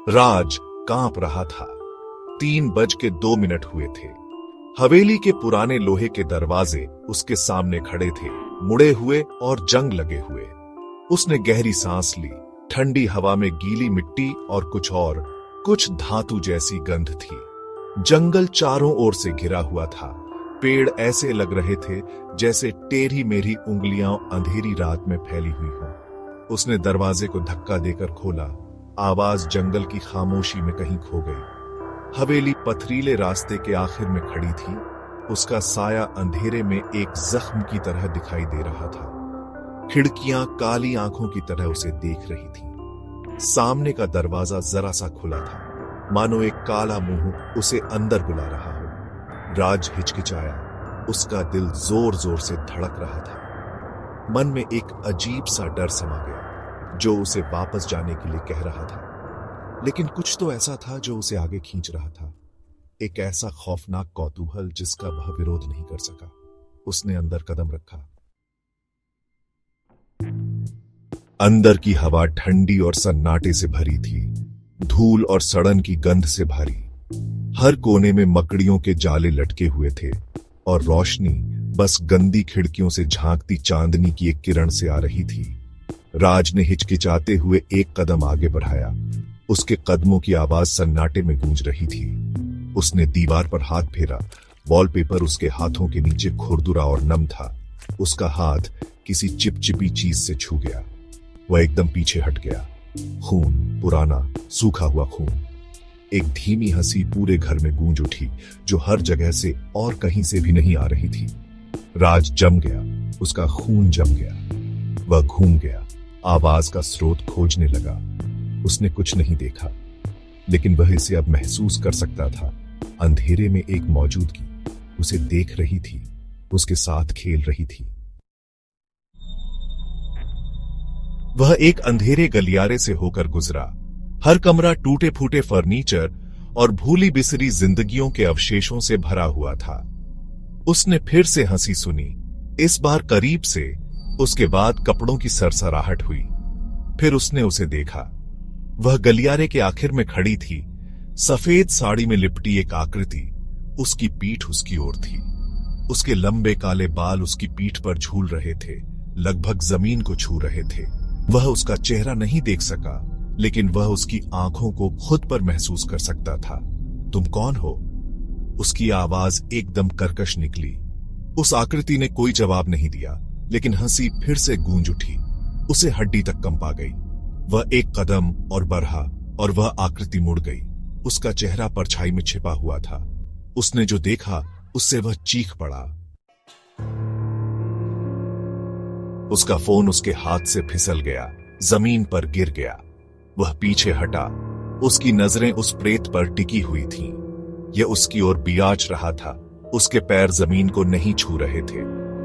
राज कांप रहा था। 3:02 हुए थे। हवेली के पुराने लोहे के दरवाजे उसके सामने खड़े थे, मुड़े हुए और जंग लगे हुए। उसने गहरी सांस ली। ठंडी हवा में गीली मिट्टी और कुछ धातु जैसी गंध थी। जंगल चारों ओर से घिरा हुआ था। पेड़ ऐसे लग रहे थे जैसे टेढ़ी मेढ़ी उंगलियां अंधेरी रात में फैली हुई हो। उसने दरवाजे को धक्का देकर खोला। आवाज जंगल की खामोशी में कहीं खो गई। हवेली पथरीले रास्ते के आखिर में खड़ी थी। उसका साया अंधेरे में एक जख्म की तरह दिखाई दे रहा था। खिड़कियां काली आंखों की तरह उसे देख रही थी। सामने का दरवाजा जरा सा खुला था, मानो एक काला मुंह उसे अंदर बुला रहा हो। राज हिचकिचाया। उसका दिल जोर जोर से धड़क रहा था। मन में एक अजीब सा डर समा गया जो उसे वापस जाने के लिए कह रहा था, लेकिन कुछ तो ऐसा था जो उसे आगे खींच रहा था। एक ऐसा खौफनाक कौतूहल जिसका वह विरोध नहीं कर सका। उसने अंदर कदम रखा। अंदर की हवा ठंडी और सन्नाटे से भरी थी, धूल और सड़न की गंध से भारी। हर कोने में मकड़ियों के जाले लटके हुए थे और रोशनी बस गंदी खिड़कियों से झांकती चांदनी की एक किरण से आ रही थी। राज ने हिचकिचाते हुए एक कदम आगे बढ़ाया। उसके कदमों की आवाज सन्नाटे में गूंज रही थी। उसने दीवार पर हाथ फेरा। वॉलपेपर उसके हाथों के नीचे खुरदुरा और नम था। उसका हाथ किसी चिपचिपी चीज से छू गया। वह एकदम पीछे हट गया। खून, पुराना सूखा हुआ खून। एक धीमी हंसी पूरे घर में गूंज उठी, जो हर जगह से और कहीं से भी नहीं आ रही थी। राज जम गया। उसका खून जम गया। वह घूम गया, आवाज का स्रोत खोजने लगा। उसने कुछ नहीं देखा, लेकिन वह इसे अब महसूस कर सकता था। अंधेरे में एक मौजूदगी उसे देख रही थी, उसके साथ खेल रही थी। वह एक अंधेरे गलियारे से होकर गुजरा। हर कमरा टूटे फूटे फर्नीचर और भूली बिसरी जिंदगियों के अवशेषों से भरा हुआ था। उसने फिर से हंसी सुनी, इस बार करीब से। उसके बाद कपड़ों की सरसराहट हुई। फिर उसने उसे देखा। वह गलियारे के आखिर में खड़ी थी। सफेद साड़ी में लिपटी एक आकृति। उसकी पीठ उसकी ओर थी। उसके लंबे काले बाल उसकी पीठ पर झूल रहे थे, लगभग जमीन को छू रहे थे। वह उसका चेहरा नहीं देख सका, लेकिन वह उसकी आंखों को खुद पर महसूस कर सकता था। तुम कौन हो? उसकी आवाज एकदम कर्कश निकली। उस आकृति ने कोई जवाब नहीं दिया, लेकिन हंसी फिर से गूंज उठी। उसे हड्डी तक कंपा गई। वह एक कदम और बढ़ा और वह आकृति मुड़ गई। उसका चेहरा परछाई में छिपा हुआ था। उसने जो देखा उससे वह चीख पड़ा। उसका फोन उसके हाथ से फिसल गया, जमीन पर गिर गया। वह पीछे हटा। उसकी नजरें उस प्रेत पर टिकी हुई थीं। यह उसकी ओर बियाच रहा था। उसके पैर जमीन को नहीं छू रहे थे।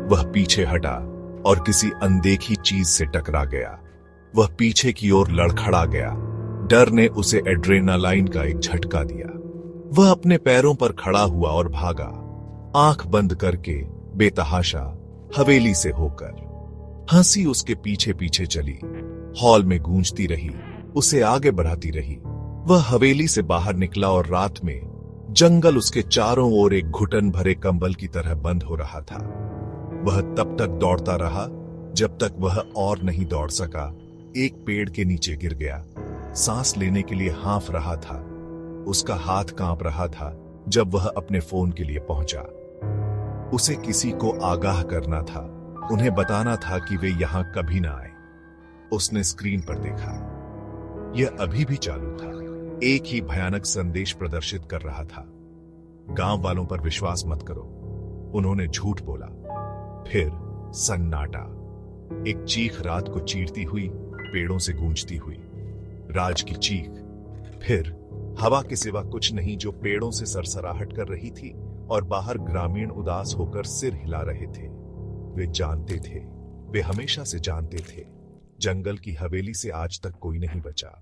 वह पीछे हटा और किसी अनदेखी चीज से टकरा गया। वह पीछे की ओर लड़खड़ा गया। डर ने उसे एड्रेनालाइन का एक झटका दिया। वह अपने पैरों पर खड़ा हुआ और भागा, आंख बंद करके, बेतहाशा, हवेली से होकर। हंसी उसके पीछे पीछे चली, हॉल में गूंजती रही, उसे आगे बढ़ाती रही। वह हवेली से बाहर निकला और रात में जंगल उसके चारों ओर एक घुटन भरे कंबल की तरह बंद हो रहा था। वह तब तक दौड़ता रहा जब तक वह और नहीं दौड़ सका। एक पेड़ के नीचे गिर गया। सांस लेने के लिए हाँफ रहा था। उसका हाथ कांप रहा था जब वह अपने फोन के लिए पहुंचा। उसे किसी को आगाह करना था, उन्हें बताना था कि वे यहां कभी ना आए। उसने स्क्रीन पर देखा। यह अभी भी चालू था। एक ही भयानक संदेश प्रदर्शित कर रहा था। गांव वालों पर विश्वास मत करो, उन्होंने झूठ बोला। फिर सन्नाटा। एक चीख रात को चीरती हुई, पेड़ों से गूंजती हुई। राज की चीख। फिर हवा के सिवा कुछ नहीं जो पेड़ों से सरसराहट कर रही थी और बाहर ग्रामीण उदास होकर सिर हिला रहे थे। वे जानते थे, वे हमेशा से जानते थे, जंगल की हवेली से आज तक कोई नहीं बचा।